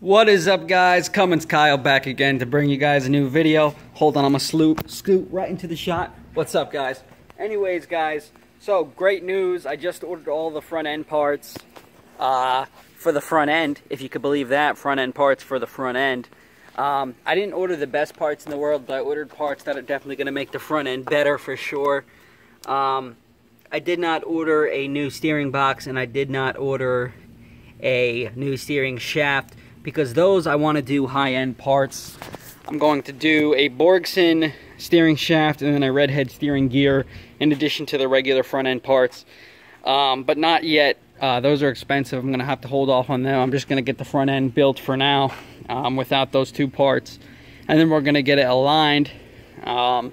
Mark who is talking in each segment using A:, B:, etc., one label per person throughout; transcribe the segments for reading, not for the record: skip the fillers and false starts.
A: What is up, guys? Cummins Kyle back again to bring you guys a new video. Hold on, I'm gonna scoot right into the shot. What's up, guys? Anyways, guys, so great news. I just ordered all the front end parts for the front end, if you could believe that. Front end parts for the front end. I didn't order the best parts in the world, but I ordered parts that are definitely gonna make the front end better for sure. I did not order a new steering box, and I did not order a new steering shaft, because those I want to do high-end parts. I'm going to do a Borgson steering shaft and then a redhead steering gear in addition to the regular front-end parts. But not yet. Those are expensive. I'm going to have to hold off on them. I'm just going to get the front end built for now without those two parts. And then we're going to get it aligned. And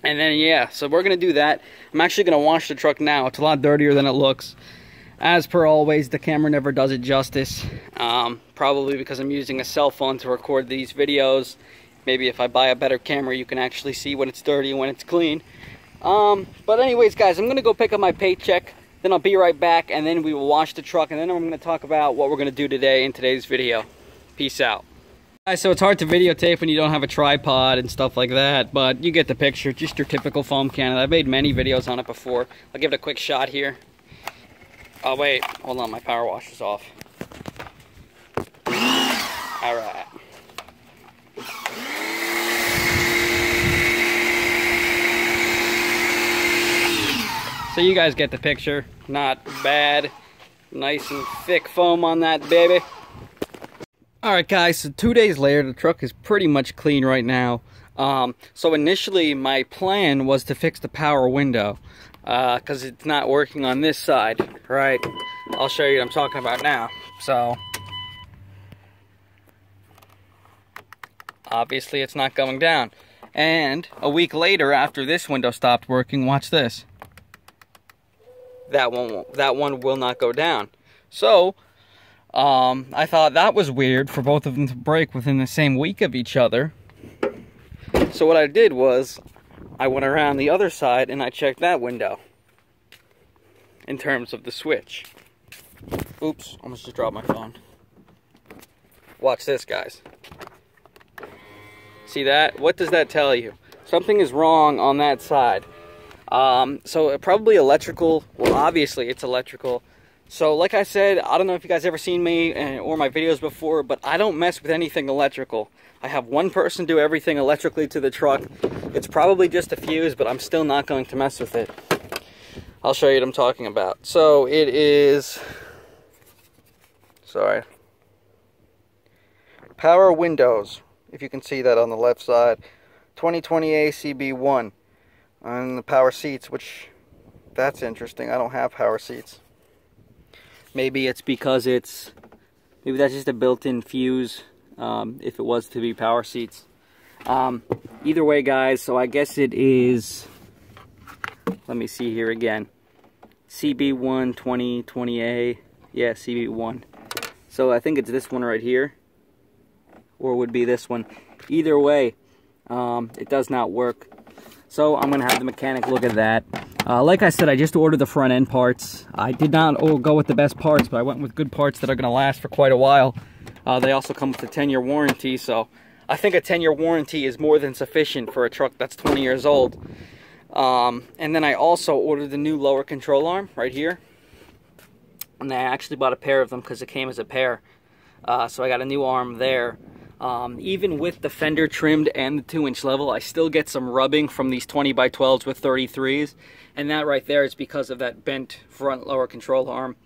A: then, yeah, so we're going to do that. I'm actually going to wash the truck now. It's a lot dirtier than it looks. As per always, the camera never does it justice. Probably because I'm using a cell phone to record these videos. Maybe if I buy a better camera, you can actually see when it's dirty and when it's clean. But anyways, guys, I'm going to go pick up my paycheck. Then I'll be right back, and then we will wash the truck. And then I'm going to talk about what we're going to do today in today's video. Peace out. Guys, so it's hard to videotape when you don't have a tripod and stuff like that. But you get the picture. Just your typical foam cannon. I've made many videos on it before. I'll give it a quick shot here. Oh wait, hold on, my power wash is off. Alright. So you guys get the picture. Not bad. Nice and thick foam on that baby. Alright guys, so 2 days later, the truck is pretty much clean right now. So initially my plan was to fix the power window. Because it's not working on this side, right? I'll show you what I'm talking about now. So, obviously it's not going down. And a week later, after this window stopped working, watch this. That one will not go down. So, I thought that was weird for both of them to break within the same week of each other. So what I did was, I went around the other side and I checked that window in terms of the switch. Oops, almost just dropped my phone. Watch this, guys. See that? What does that tell you? Something is wrong on that side. So probably electrical. Well, obviously it's electrical. So like I said, I don't know if you guys ever seen me or my videos before, but I don't mess with anything electrical. I have one person do everything electrically to the truck. It's probably just a fuse, but I'm still not going to mess with it. I'll show you what I'm talking about. So it is, sorry, power windows, if you can see that on the left side, 2020A CB1. And the power seats, which, that's interesting. I don't have power seats. Maybe it's because maybe that's just a built-in fuse. If it was to be power seats. Either way, guys, so I guess it is, let me see here again, CB1 2020A, yeah, CB1. So I think it's this one right here, or would be this one. Either way, it does not work. So I'm going to have the mechanic look at that. Like I said, I just ordered the front end parts. I did not go with the best parts, but I went with good parts that are going to last for quite a while. They also come with a 10-year warranty, so I think a 10-year warranty is more than sufficient for a truck that's 20 years old. And then I also ordered the new lower control arm right here. And I actually bought a pair of them because it came as a pair. So I got a new arm there. Even with the fender trimmed and the 2-inch level, I still get some rubbing from these 20x12s with 33s. And that right there is because of that bent front lower control arm.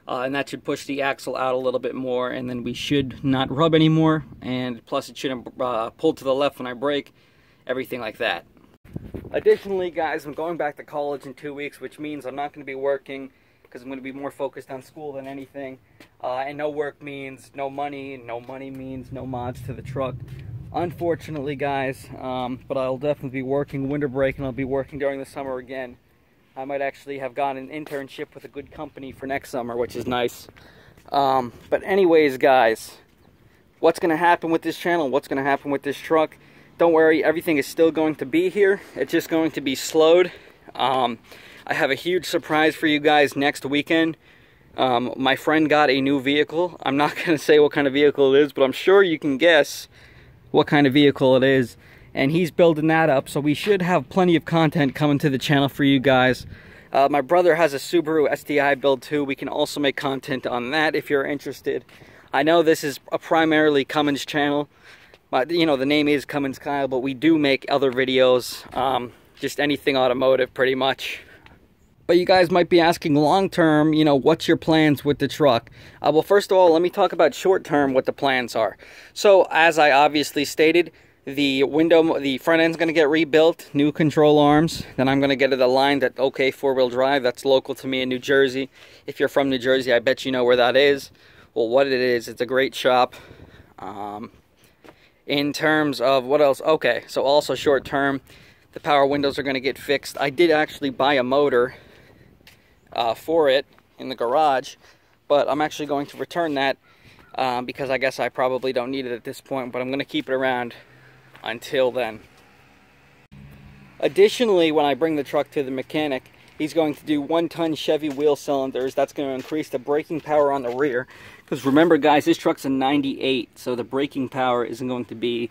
A: And that should push the axle out a little bit more, and then we should not rub anymore, and plus it shouldn't pull to the left when I brake, everything like that. Additionally, guys, I'm going back to college in 2 weeks, which means I'm not going to be working because I'm going to be more focused on school than anything. And no work means no money, and no money means no mods to the truck. Unfortunately, guys, but I'll definitely be working winter break, and I'll be working during the summer again. I might actually have gotten an internship with a good company for next summer, which is nice. But anyways, guys, what's going to happen with this channel? What's going to happen with this truck? Don't worry, everything is still going to be here. It's just going to be slowed. I have a huge surprise for you guys next weekend. My friend got a new vehicle. I'm not going to say what kind of vehicle it is, but I'm sure you can guess what kind of vehicle it is. And he's building that up, so we should have plenty of content coming to the channel for you guys. My brother has a Subaru STI build too. We can also make content on that if you're interested. I know this is a primarily Cummins channel. You know, the name is Cummins Kyle, but we do make other videos. Just anything automotive, pretty much. But you guys might be asking long term, you know, what's your plans with the truck? Well, first of all, let me talk about short term, what the plans are. So, as I obviously stated, the front end's going to get rebuilt, new control arms. Then I'm going to get it aligned at OK four-wheel drive. That's local to me in New Jersey. If you're from New Jersey, I bet you know where that is. Well, what it is, it's a great shop. In terms of what else? Okay, so also short term, the power windows are going to get fixed. I did actually buy a motor for it in the garage, but I'm actually going to return that because I guess I probably don't need it at this point, but I'm going to keep it around until then. Additionally, when I bring the truck to the mechanic, he's going to do 1-ton Chevy wheel cylinders. That's going to increase the braking power on the rear. Because remember, guys, this truck's a 98, so the braking power isn't going to be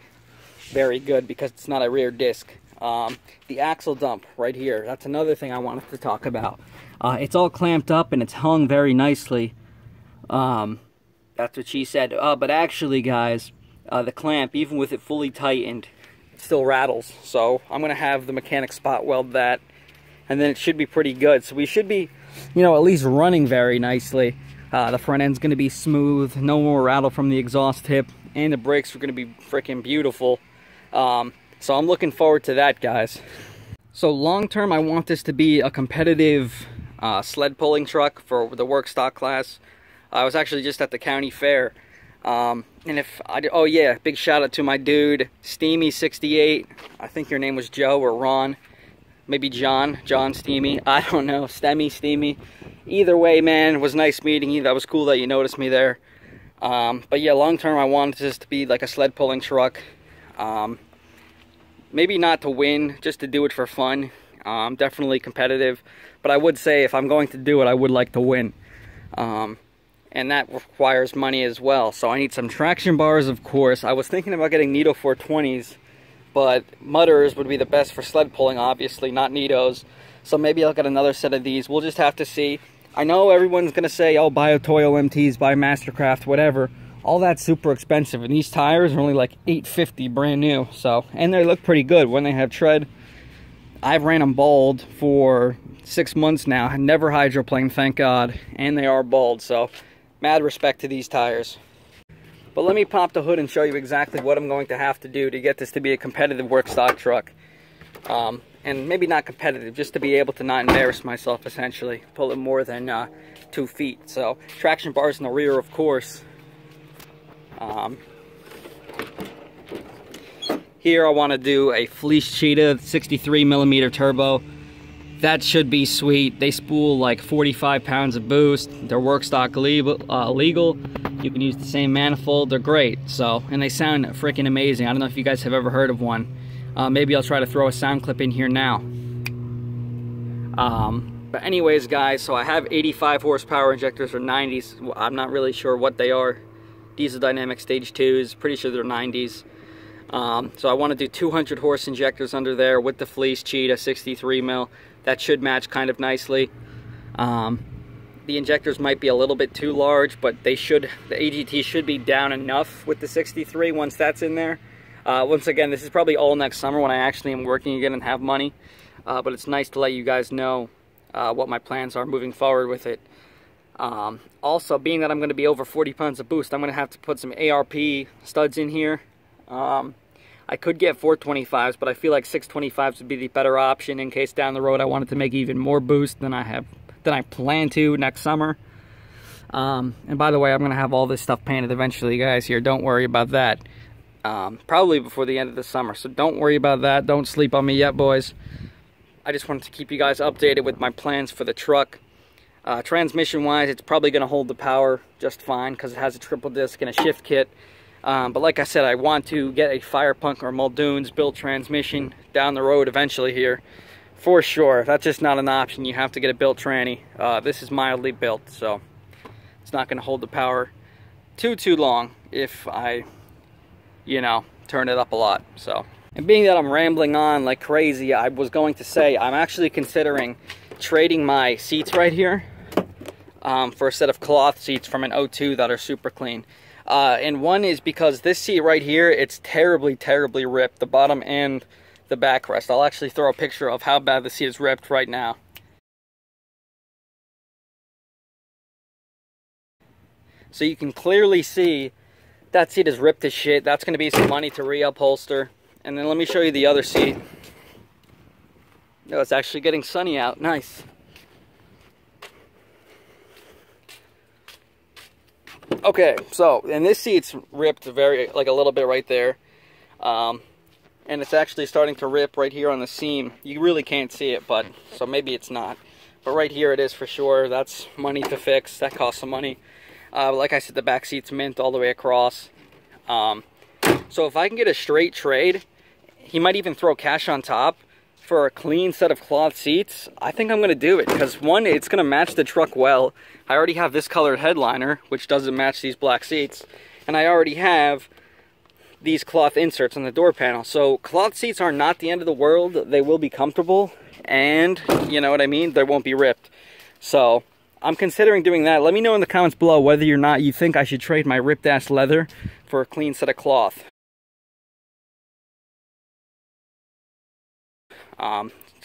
A: very good because it's not a rear disc. The axle dump right here, that's another thing I wanted to talk about. It's all clamped up and it's hung very nicely. That's what she said. But actually, guys, the clamp, even with it fully tightened, it still rattles. So I'm going to have the mechanic spot weld that, and then it should be pretty good. So we should be, you know, at least running very nicely. The front end's going to be smooth, no more rattle from the exhaust tip, and the brakes are going to be freaking beautiful. So I'm looking forward to that, guys. So long term, I want this to be a competitive sled pulling truck for the work stock class. I was actually just at the county fair. Oh yeah, big shout out to my dude, Steamy68. I think your name was Joe or Ron. Maybe John Steamy. I don't know, Steamy. Either way, man, it was nice meeting you. That was cool that you noticed me there. But yeah, long term, I wanted this to be like a sled pulling truck. Maybe not to win, just to do it for fun. Definitely competitive. But I would say if I'm going to do it, I would like to win. And that requires money as well. So I need some traction bars, of course. I was thinking about getting Nitto 420s, but mudders would be the best for sled pulling, obviously, not Nittos. So maybe I'll get another set of these. We'll just have to see. I know everyone's going to say, oh, buy a Toyo MTs, buy Mastercraft, whatever. All that's super expensive, and these tires are only like $850 brand new. So, and they look pretty good when they have tread. I've ran them bald for 6 months now. Never hydroplaned, thank God. And they are bald, so mad respect to these tires. But let me pop the hood and show you exactly what I'm going to have to do to get this to be a competitive work stock truck. And maybe not competitive, just to be able to not embarrass myself, essentially. Pull it more than 2 feet. So, traction bars in the rear, of course. Here I want to do a Fleece Cheetah 63mm turbo. That should be sweet. They spool like 45 pounds of boost. They're work stock legal. You can use the same manifold. They're great. So, and they sound freaking amazing. I don't know if you guys have ever heard of one. Maybe I'll try to throw a sound clip in here now. But anyways, guys, so I have 85 horsepower injectors or 90s. Well, I'm not really sure what they are. Diesel Dynamic Stage 2s. Pretty sure they're 90s. So I want to do 200 horse injectors under there with the Fleece Cheetah 63mm. That should match kind of nicely. The injectors might be a little bit too large, but they should. The AGT should be down enough with the 63 once that's in there. Once again, this is probably all next summer when I actually am working again and have money. But it's nice to let you guys know what my plans are moving forward with it. Also, being that I'm going to be over 40 pounds of boost, I'm going to have to put some ARP studs in here. I could get 425s, but I feel like 625s would be the better option in case down the road I wanted to make even more boost than I plan to next summer. And by the way, I'm going to have all this stuff painted eventually, guys, here. Don't worry about that. Probably before the end of the summer, so don't worry about that. Don't sleep on me yet, boys. I just wanted to keep you guys updated with my plans for the truck. Transmission-wise, it's probably going to hold the power just fine because it has a triple disc and a shift kit. But like I said, I want to get a Firepunk or Muldoon's built transmission down the road eventually here. For sure. That's just not an option. You have to get a built tranny. This is mildly built, so It's not going to hold the power too long if I, you know, turn it up a lot. So, and being that I'm rambling on like crazy, I was going to say I'm actually considering trading my seats right here for a set of cloth seats from an O2 that are super clean. And one is because this seat right here, it's terribly ripped, the bottom and the backrest. I'll actually throw a picture of how bad the seat is ripped right now. So you can clearly see that seat is ripped as shit. That's going to be some money to reupholster. And then let me show you the other seat. Oh, it's actually getting sunny out. Nice. Okay, so, and this seat's ripped like a little bit right there. And it's actually starting to rip right here on the seam. You really can't see it, but, so maybe it's not. But right here it is for sure. That's money to fix. That costs some money. Like I said, the back seat's mint all the way across. So if I can get a straight trade, he might even throw cash on top for a clean set of cloth seats. I think I'm going to do it because, one, it's going to match the truck well. I already have this colored headliner, which doesn't match these black seats. And I already have these cloth inserts on the door panel. So cloth seats are not the end of the world. They will be comfortable. And, you know what I mean? They won't be ripped. So I'm considering doing that. Let me know in the comments below whether or not you think I should trade my ripped ass leather for a clean set of cloth.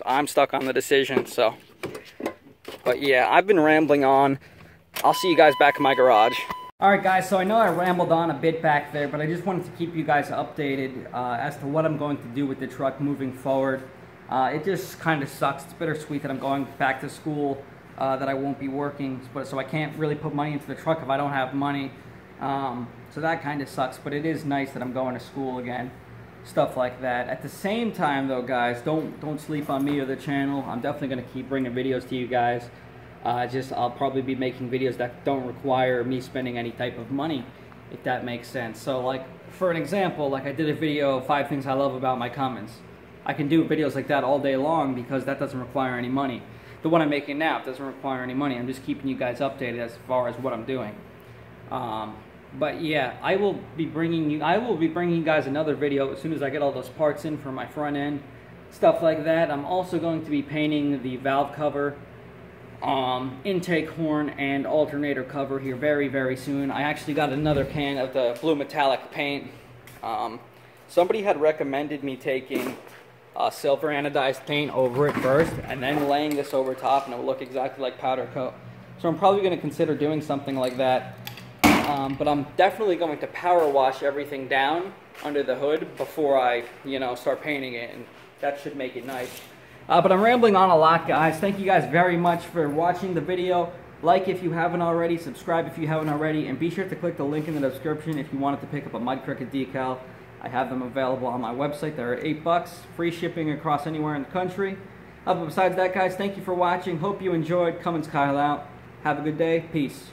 A: I'm stuck on the decision, so. But yeah, I've been rambling on. I'll see you guys back in my garage. Alright guys, so I know I rambled on a bit back there, but I just wanted to keep you guys updated as to what I'm going to do with the truck moving forward. It just kind of sucks. It's bittersweet that I'm going back to school. That I won't be working, so I can't really put money into the truck if I don't have money. So that kind of sucks, but it is nice that I'm going to school again. Stuff like that. At the same time though, guys, don't sleep on me or the channel. I'm definitely going to keep bringing videos to you guys. I'll probably be making videos that don't require me spending any type of money, if that makes sense. So like, for an example, like I did a video of 5 things I love about my Cummins. I can do videos like that all day long because that doesn't require any money. The one I'm making now doesn't require any money. I'm just keeping you guys updated as far as what I'm doing. But yeah, I will be bringing you guys another video as soon as I get all those parts in for my front end, stuff like that. I'm also going to be painting the valve cover, intake horn, and alternator cover here very soon. I actually got another can of the blue metallic paint. Somebody had recommended me taking silver anodized paint over it first and then laying this over top, and it will look exactly like powder coat. So I'm probably going to consider doing something like that. But I'm definitely going to power wash everything down under the hood before I, you know, start painting it, and that should make it nice. But I'm rambling on a lot, guys. Thank you guys very much for watching the video. Like if you haven't already, subscribe if you haven't already, and be sure to click the link in the description if you wanted to pick up a Mud Cricket decal. I have them available on my website. They're $8, free shipping across anywhere in the country. But besides that, guys, thank you for watching. Hope you enjoyed. Cummins Kyle out. Have a good day. Peace.